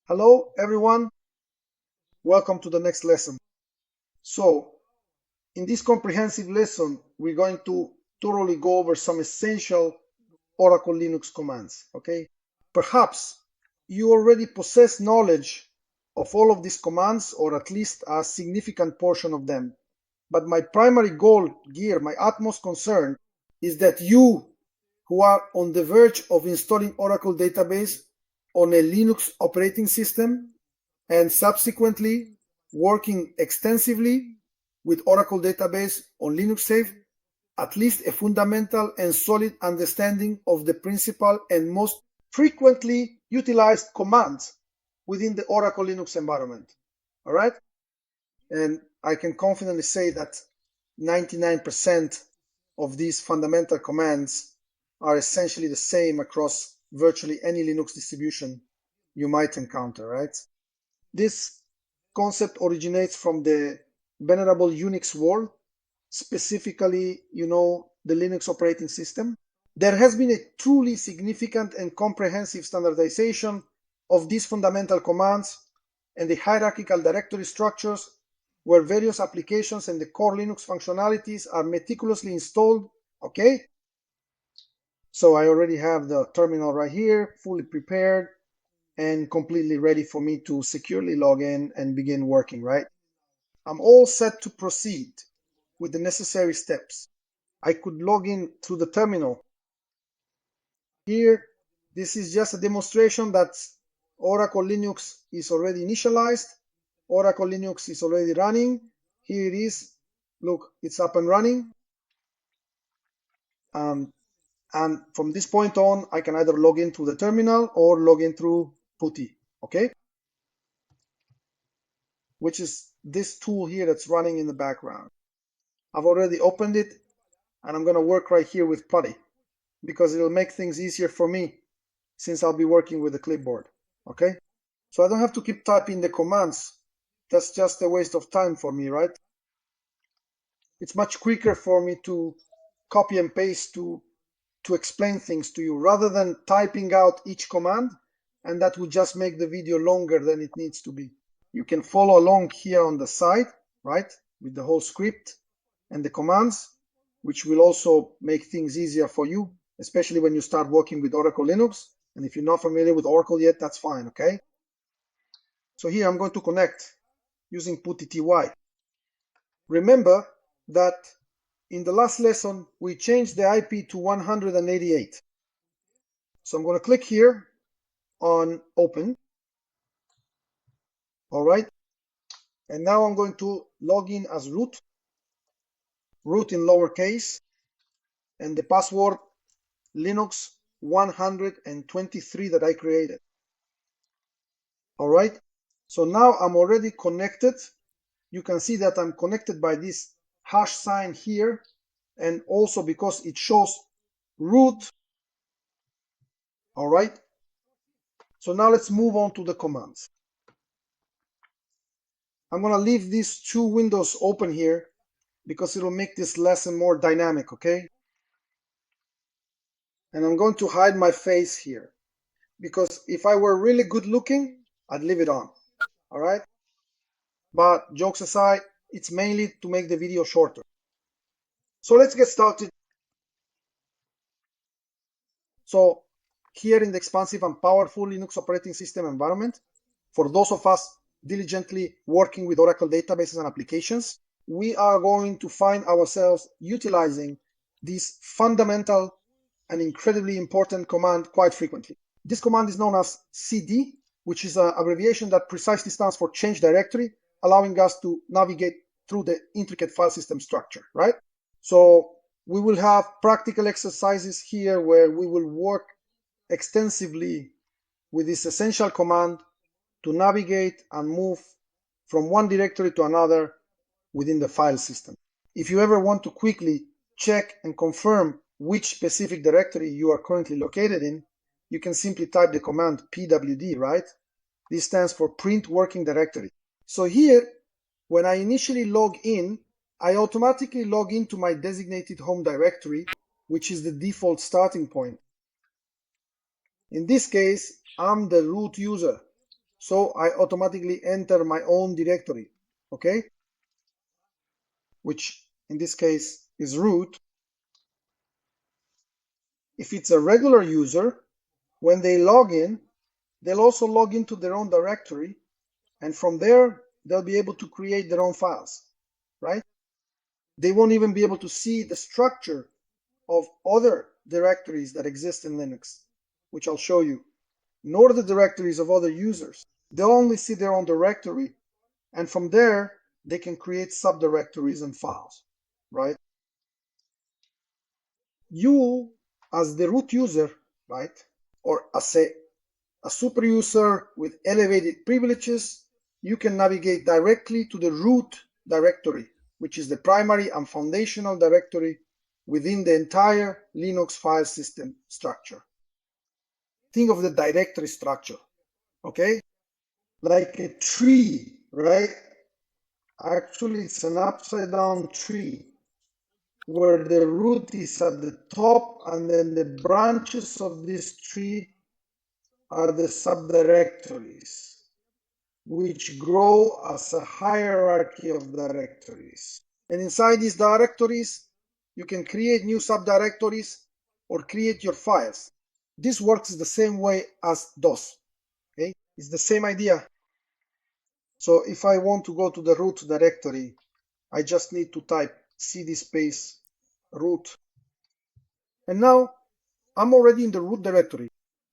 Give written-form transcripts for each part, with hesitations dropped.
Hello everyone, welcome to the next lesson. So, in this comprehensive lesson, we're going to thoroughly go over some essential Oracle Linux commands, okay? Perhaps you already possess knowledge of all of these commands, or at least a significant portion of them. But my primary goal here, my utmost concern, is that you who are on the verge of installing Oracle database on a Linux operating system and subsequently working extensively with Oracle database on Linux Safe, at least a fundamental and solid understanding of the principal and most frequently utilized commands within the Oracle Linux environment. All right? And I can confidently say that 99% of these fundamental commands are essentially the same across virtually any Linux distribution you might encounter, right? This concept originates from the venerable Unix world, specifically, the Linux operating system. There has been a truly significant and comprehensive standardization of these fundamental commands and the hierarchical directory structures where various applications and the core Linux functionalities are meticulously installed, okay? So I already have the terminal right here, fully prepared and completely ready for me to securely log in and begin working, right? I'm all set to proceed with the necessary steps. I could log in through the terminal. Here, this is just a demonstration that Oracle Linux is already initialized. Oracle Linux is already running. Here it is. Look, it's up and running. And from this point on, I can either log in through the terminal or log in through PuTTY, okay? Which is this tool here that's running in the background. I've already opened it, and I'm going to work right here with PuTTY because it'll make things easier for me since I'll be working with the clipboard, okay? So I don't have to keep typing the commands. That's just a waste of time for me, right? It's much quicker for me to copy and paste to explain things to you rather than typing out each command, and that would just make the video longer than it needs to be. You can follow along here on the side, right, with the whole script and the commands, which will also make things easier for you, especially when you start working with Oracle Linux. And if you're not familiar with Oracle yet, that's fine, okay? So here I'm going to connect using PuTTY. Remember that in the last lesson, we changed the IP to 188. So I'm going to click here on Open. All right. And now I'm going to log in as root in lowercase, and the password Linux 123 that I created. All right. So now I'm already connected. You can see that I'm connected by this hash sign here, and also because it shows root. All right. So now let's move on to the commands. I'm going to leave these two windows open here because it'll make this lesson more dynamic, okay? And I'm going to hide my face here because if I were really good looking, I'd leave it on, all right? But jokes aside, it's mainly to make the video shorter. So let's get started. So here in the expansive and powerful Linux operating system environment, for those of us diligently working with Oracle databases and applications, we are going to find ourselves utilizing this fundamental and incredibly important command quite frequently. This command is known as cd, which is an abbreviation that precisely stands for change directory, allowing us to navigate through the intricate file system structure, right? So we will have practical exercises here where we will work extensively with this essential command to navigate and move from one directory to another within the file system. If you ever want to quickly check and confirm which specific directory you are currently located in, you can simply type the command pwd, right? This stands for print working directory. So here, when I initially log in, I automatically log into my designated home directory, which is the default starting point. In this case, I'm the root user. So I automatically enter my own directory, okay? Which in this case is root. If it's a regular user, when they log in, they'll also log into their own directory, and from there, they'll be able to create their own files, right? They won't even be able to see the structure of other directories that exist in Linux, which I'll show you, nor the directories of other users. They'll only see their own directory, and from there, they can create subdirectories and files, right? You, as the root user, right, or as a super user with elevated privileges, you can navigate directly to the root directory, which is the primary and foundational directory within the entire Linux file system structure. Think of the directory structure, okay? Like a tree, right? Actually, it's an upside down tree where the root is at the top, and then the branches of this tree are the subdirectories, which grow as a hierarchy of directories. And inside these directories, you can create new subdirectories or create your files. This works the same way as DOS. Okay? It's the same idea. So if I want to go to the root directory, I just need to type cd space root. And now I'm already in the root directory.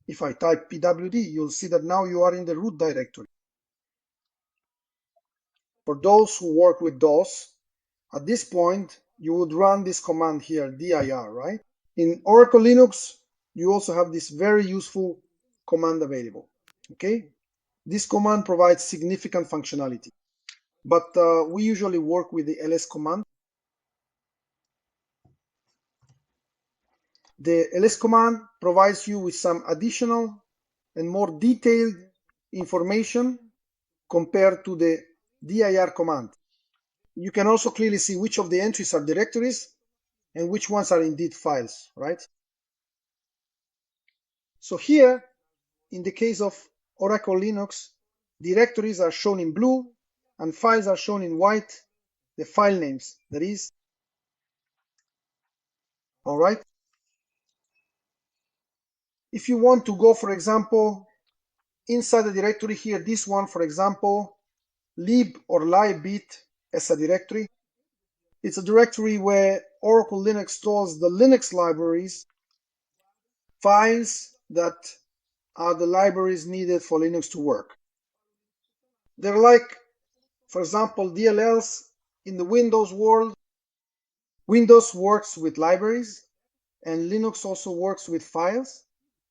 If I type pwd, you'll see that now you are in the root directory. For those who work with DOS, at this point, you would run this command here, dir, right? In Oracle Linux, you also have this very useful command available, okay? This command provides significant functionality, but we usually work with the ls command. The ls command provides you with some additional and more detailed information compared to the dir command. You can also clearly see which of the entries are directories and which ones are indeed files, right? So here, in the case of Oracle Linux, directories are shown in blue and files are shown in white, the file names, that is. All right. If you want to go, for example, inside the directory here, this one, for example, lib or libbit as a directory, it's a directory where Oracle Linux stores the Linux libraries, files that are the libraries needed for Linux to work. They're like, for example, DLLs in the Windows world. Windows works with libraries, and Linux also works with files,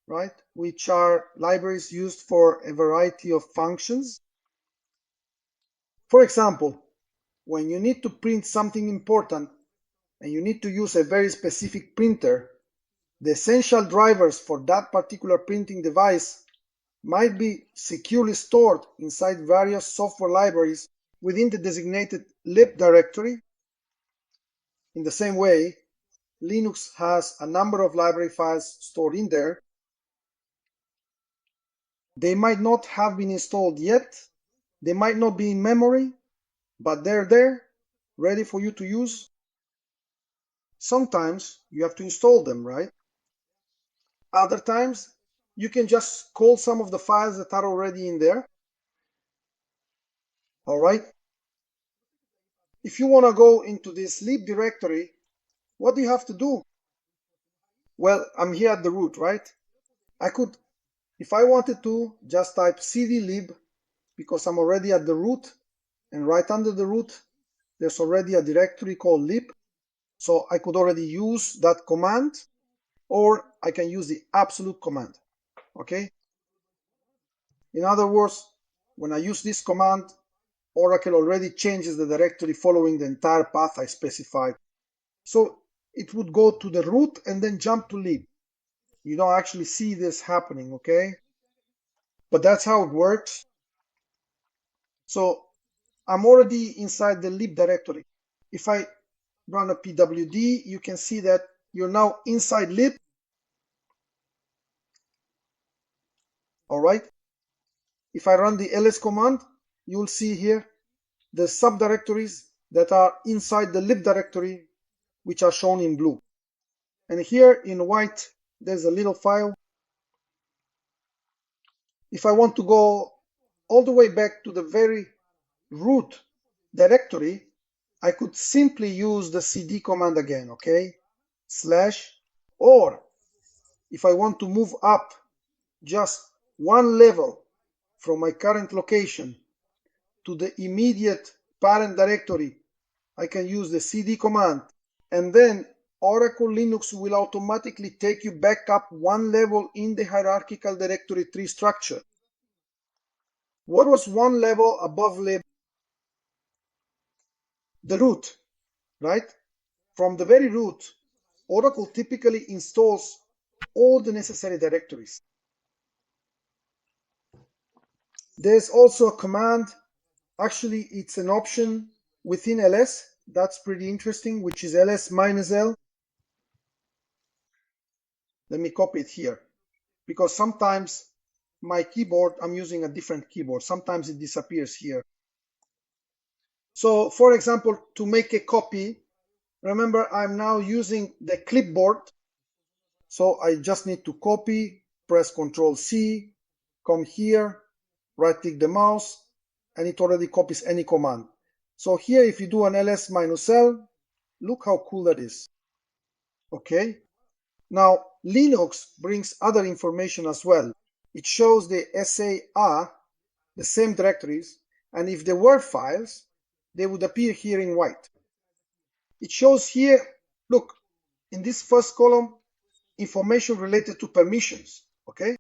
right? Which are libraries used for a variety of functions. For example, when you need to print something important and you need to use a very specific printer, the essential drivers for that particular printing device might be securely stored inside various software libraries within the designated lib directory. In the same way, Linux has a number of library files stored in there. They might not have been installed yet, they might not be in memory, but they're there, ready for you to use. Sometimes you have to install them, right? Other times, you can just call some of the files that are already in there. All right. If you want to go into this lib directory, what do you have to do? Well, I'm here at the root, right? I could, if I wanted to, just type cd lib because I'm already at the root, and right under the root, there's already a directory called lib. So I could already use that command, or I can use the absolute command, okay? In other words, when I use this command, Oracle already changes the directory following the entire path I specified. So it would go to the root and then jump to lib. You don't actually see this happening, okay? But that's how it works. So I'm already inside the lib directory. If I run a pwd, you can see that you're now inside lib. All right. If I run the ls command, you will see here the subdirectories that are inside the lib directory, which are shown in blue. And here in white, there's a little file. If I want to go all the way back to the very root directory, I could simply use the cd command again, okay? Slash, or if I want to move up just one level from my current location to the immediate parent directory, I can use the cd command, and then Oracle Linux will automatically take you back up one level in the hierarchical directory tree structure. What was one level above lib? The root, right? From the very root, Oracle typically installs all the necessary directories. There's also a command, actually it's an option within ls, that's pretty interesting, which is ls-l. Let me copy it here, because sometimes my keyboard, I'm using a different keyboard, sometimes it disappears here. So for example, to make a copy, remember I'm now using the clipboard, so I just need to copy, press Ctrl+C, come here, right click the mouse, and it already copies any command. So here if you do an ls-l, look how cool that is. Okay, now Linux brings other information as well. It shows the SAR, the same directories, and if there were files, they would appear here in white. It shows here, look, in this first column, information related to permissions, okay?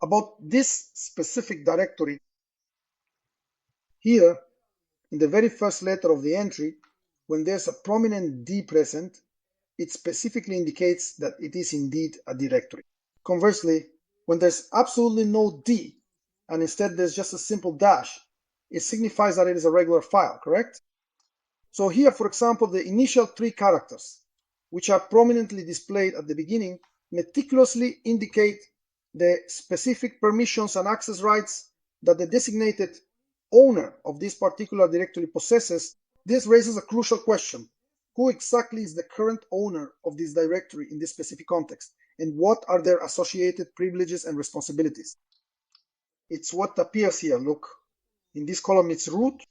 About this specific directory, here, in the very first letter of the entry, when there's a prominent D present, it specifically indicates that it is indeed a directory. Conversely, when there's absolutely no D, and instead there's just a simple dash, it signifies that it is a regular file, correct? So here, for example, the initial 3 characters, which are prominently displayed at the beginning, meticulously indicate the specific permissions and access rights that the designated owner of this particular directory possesses. This raises a crucial question. Who exactly is the current owner of this directory in this specific context? And what are their associated privileges and responsibilities? It's what appears here. Look, in this column it's root.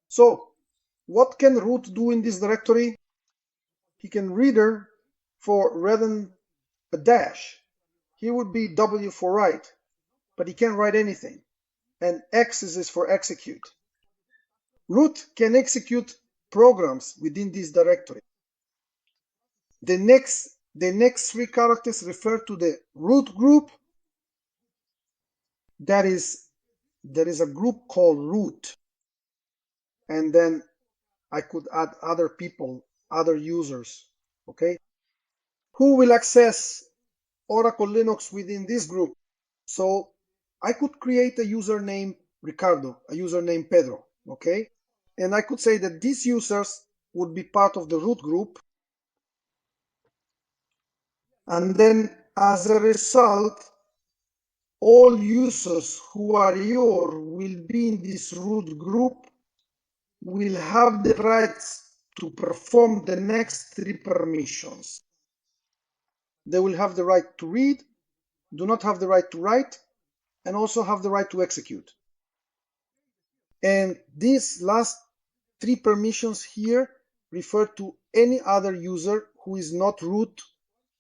So what can root do in this directory? He can reader for rather than a dash. Here would be W for write, but he can't write anything. And X is for execute. Root can execute programs within this directory. The next 3 characters refer to the root group. There is a group called root. And then I could add other people, other users, okay? Who will access Oracle Linux within this group? So I could create a user named Ricardo, a user named Pedro, okay? And I could say that these users would be part of the root group. And then as a result, all users who are your will be in this root group will have the rights to perform the next 3 permissions. They will have the right to read, do not have the right to write, and also have the right to execute. And these last 3 permissions here refer to any other user who is not root,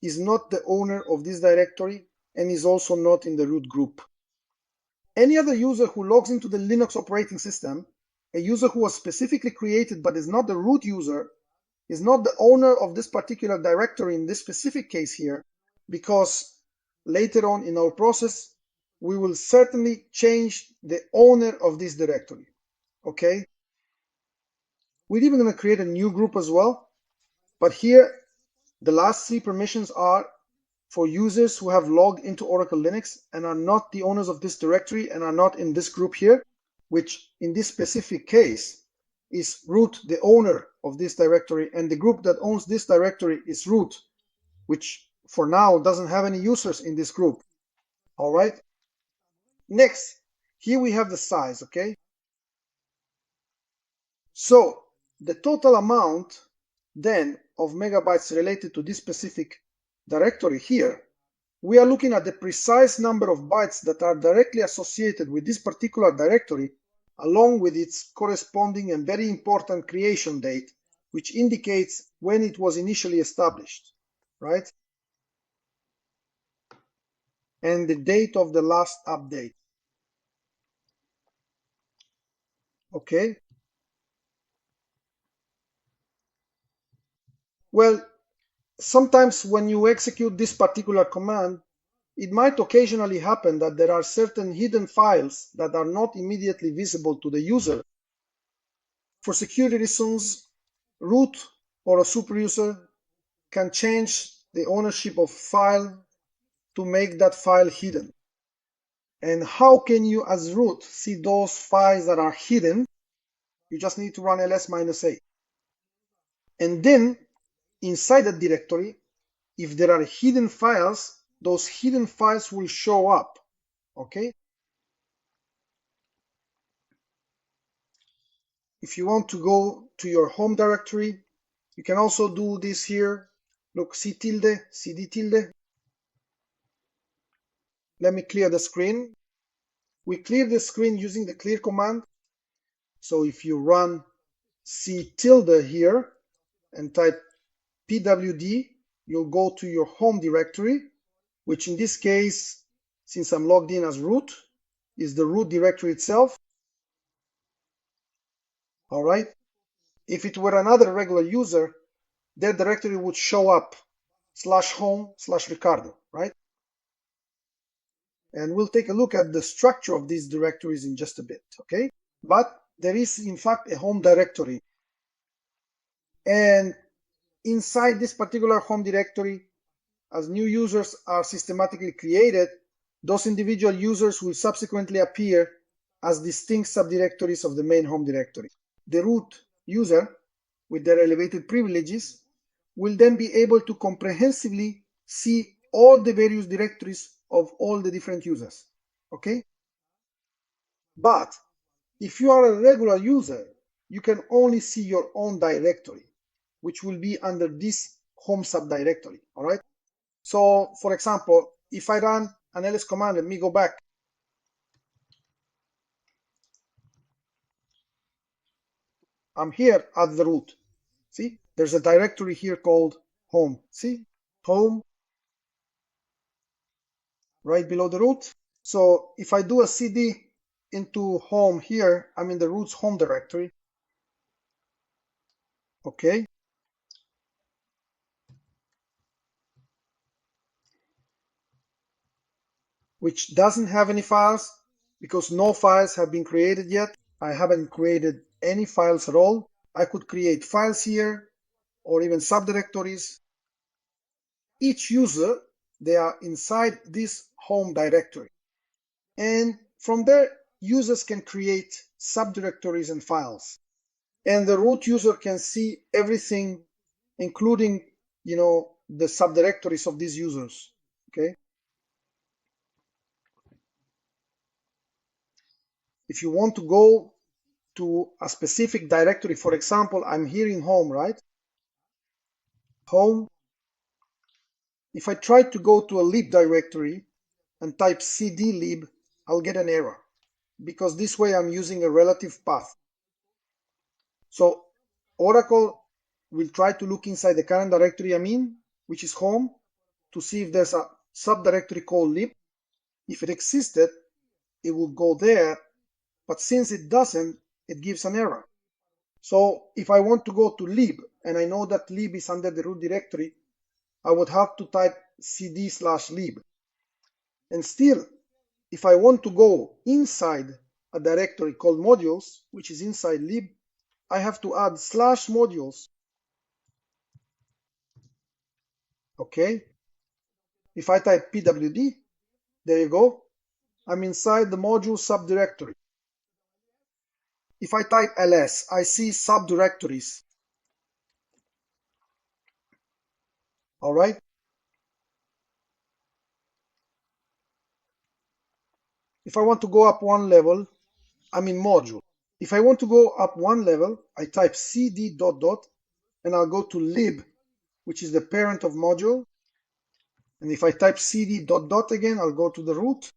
is not the owner of this directory, and is also not in the root group. Any other user who logs into the Linux operating system, a user who was specifically created but is not the root user, is not the owner of this particular directory in this specific case here, because later on in our process, we will certainly change the owner of this directory, okay? We're even going to create a new group as well, but here, the last 3 permissions are for users who have logged into Oracle Linux and are not the owners of this directory and are not in this group here, which in this specific case is root, the owner of this directory, and the group that owns this directory is root, which for now doesn't have any users in this group. All right. Next, here we have the size, okay? So the total amount then of megabytes related to this specific directory here, we are looking at the precise number of bytes that are directly associated with this particular directory, along with its corresponding and very important creation date, which indicates when it was initially established, right? And the date of the last update. Okay? Well, sometimes when you execute this particular command, it might occasionally happen that there are certain hidden files that are not immediately visible to the user. For security reasons, root or a super user can change the ownership of file to make that file hidden. And how can you as root see those files that are hidden? You just need to run ls-a. And then inside the directory, if there are hidden files, those hidden files will show up, okay? If you want to go to your home directory, you can also do this here. Look, c tilde, cd tilde. Let me clear the screen. We clear the screen using the clear command. So if you run c tilde here and type pwd, you'll go to your home directory, which in this case, since I'm logged in as root, is the root directory itself. All right. If it were another regular user, their directory would show up /home/Ricardo, right? And we'll take a look at the structure of these directories in just a bit, okay? But there is in fact a home directory. And inside this particular home directory, as new users are systematically created, those individual users will subsequently appear as distinct subdirectories of the main home directory. The root user, with their elevated privileges, will then be able to comprehensively see all the various directories of all the different users, okay? But if you are a regular user, you can only see your own directory, which will be under this home subdirectory, all right? So for example, if I run an ls command, let me go back. I'm here at the root. See, there's a directory here called home. See, home, right below the root. So if I do a cd into home here, I'm in the root's home directory. Okay. Which doesn't have any files because no files have been created yet. I haven't created any files at all. I could create files here or even subdirectories. Each user, they are inside this home directory. And from there, users can create subdirectories and files. And the root user can see everything, including, the subdirectories of these users, okay? If you want to go to a specific directory, for example, I'm here in home, right? Home. If I try to go to a lib directory and type cd lib, I'll get an error because this way I'm using a relative path. So Oracle will try to look inside the current directory I'm in, which is home, to see if there's a subdirectory called lib. If it existed, it will go there, but since it doesn't, it gives an error. So if I want to go to lib, and I know that lib is under the root directory, I would have to type cd/lib. And still, if I want to go inside a directory called modules, which is inside lib, I have to add /modules. Okay. If I type pwd, there you go. I'm inside the module subdirectory. If I type ls, I see subdirectories. All right. If I want to go up one level, I'm in module. If I want to go up one level, I type cd dot dot and I'll go to lib, which is the parent of module. And if I type cd dot dot again, I'll go to the root.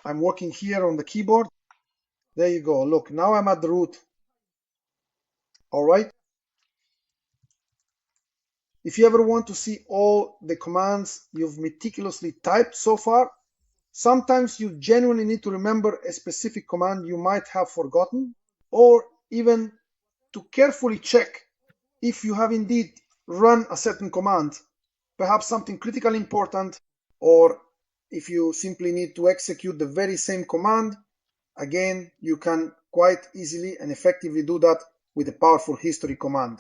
I'm working here on the keyboard. There you go. Look, now I'm at the root. All right. If you ever want to see all the commands you've meticulously typed so far, sometimes you genuinely need to remember a specific command you might have forgotten, or even to carefully check if you have indeed run a certain command, perhaps something critically important, or if you simply need to execute the very same command. Again, you can quite easily and effectively do that with a powerful history command.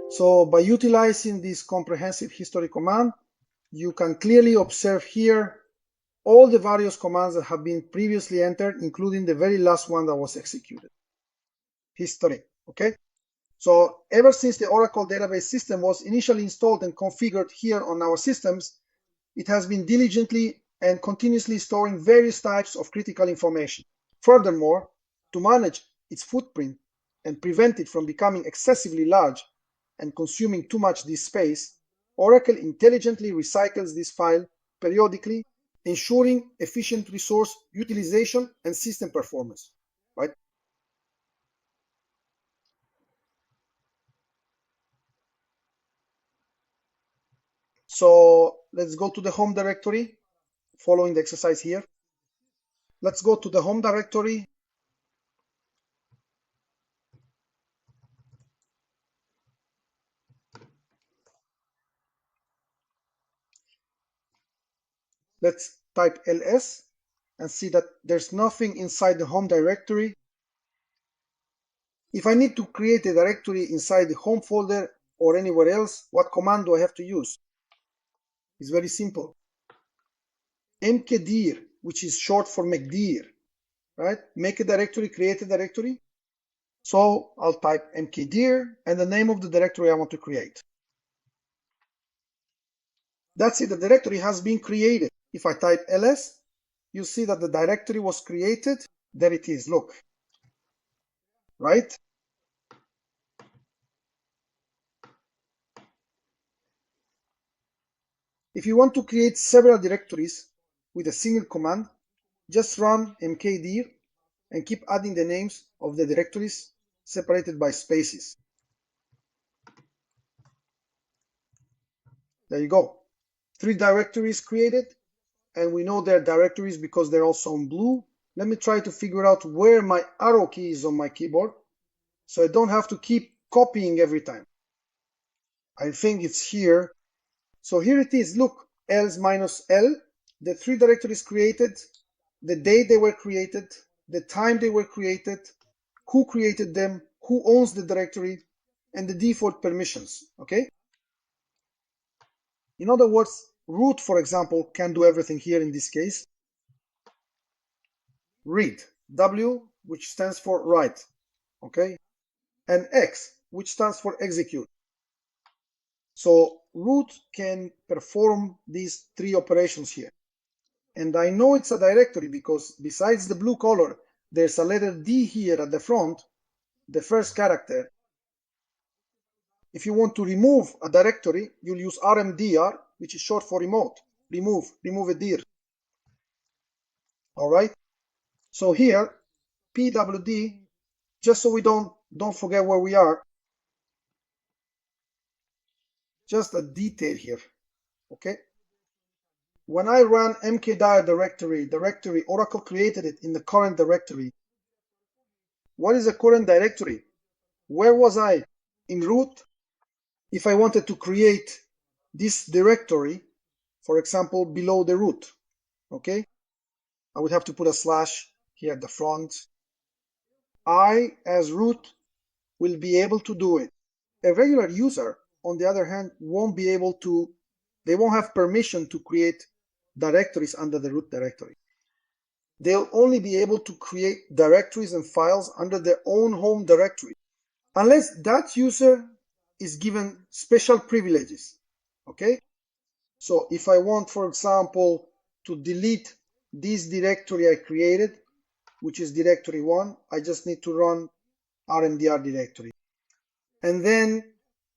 So by utilizing this comprehensive history command, you can clearly observe here all the various commands that have been previously entered, including the very last one that was executed. History, okay? So ever since the Oracle database system was initially installed and configured here on our systems, it has been diligently and continuously storing various types of critical information. Furthermore, to manage its footprint and prevent it from becoming excessively large and consuming too much disk space, Oracle intelligently recycles this file periodically, ensuring efficient resource utilization and system performance, right? So let's go to the home directory, following the exercise here. Let's go to the home directory. Let's type ls and see that there's nothing inside the home directory. If I need to create a directory inside the home folder or anywhere else, what command do I have to use? It's very simple. mkdir, which is short for mkdir, right? Make a directory, create a directory. So I'll type mkdir and the name of the directory I want to create. That's it, the directory has been created. If I type ls, you see that the directory was created. There it is, look, right? If you want to create several directories with a single command, just run mkdir and keep adding the names of the directories separated by spaces. There you go. 3 directories created, and we know they're directories because they're also in blue. Let me try to figure out where my arrow key is on my keyboard so I don't have to keep copying every time. I think it's here. So here it is. Look, ls minus l, the 3 directories created, the date they were created, the time they were created, who created them, who owns the directory, and the default permissions, okay? In other words, root, for example, can do everything here in this case. Read, W, which stands for write, okay? And X, which stands for execute. So root can perform these 3 operations here. And I know it's a directory because besides the blue color, there's a letter D here at the front, the first character. If you want to remove a directory, you'll use rmdir, which is short for remote. Remove a dir. All right. So here, pwd, just so we don't forget where we are, just a detail here. Okay. When I run mkdir directory, Oracle created it in the current directory. What is the current directory? Where was I? In root? If I wanted to create this directory, for example, below the root, okay, I would have to put a slash here at the front. I, as root, will be able to do it. A regular user, on the other hand, they won't have permission to create directories under the root directory. They'll only be able to create directories and files under their own home directory, unless that user is given special privileges. Okay? So if I want, for example, to delete this directory I created, which is directory 1, I just need to run rmdr directory. And then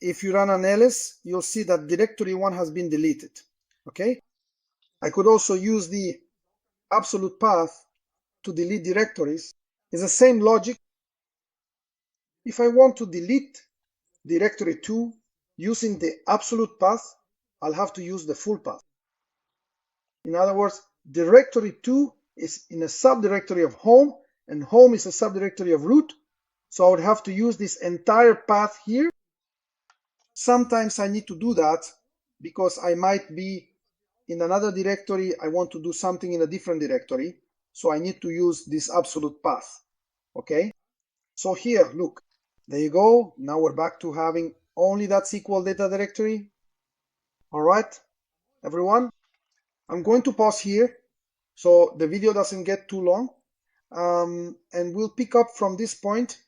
if you run an ls, you'll see that directory 1 has been deleted. Okay? I could also use the absolute path to delete directories. It's the same logic. If I want to delete directory 2 using the absolute path, I'll have to use the full path. In other words, directory 2 is in a subdirectory of home, and home is a subdirectory of root. So I would have to use this entire path here. Sometimes I need to do that because I might be in another directory. I want to do something in a different directory. So I need to use this absolute path. Okay. So here, look, there you go. Now we're back to having only that SQL data directory. All right, everyone. I'm going to pause here so the video doesn't get too long. And we'll pick up from this point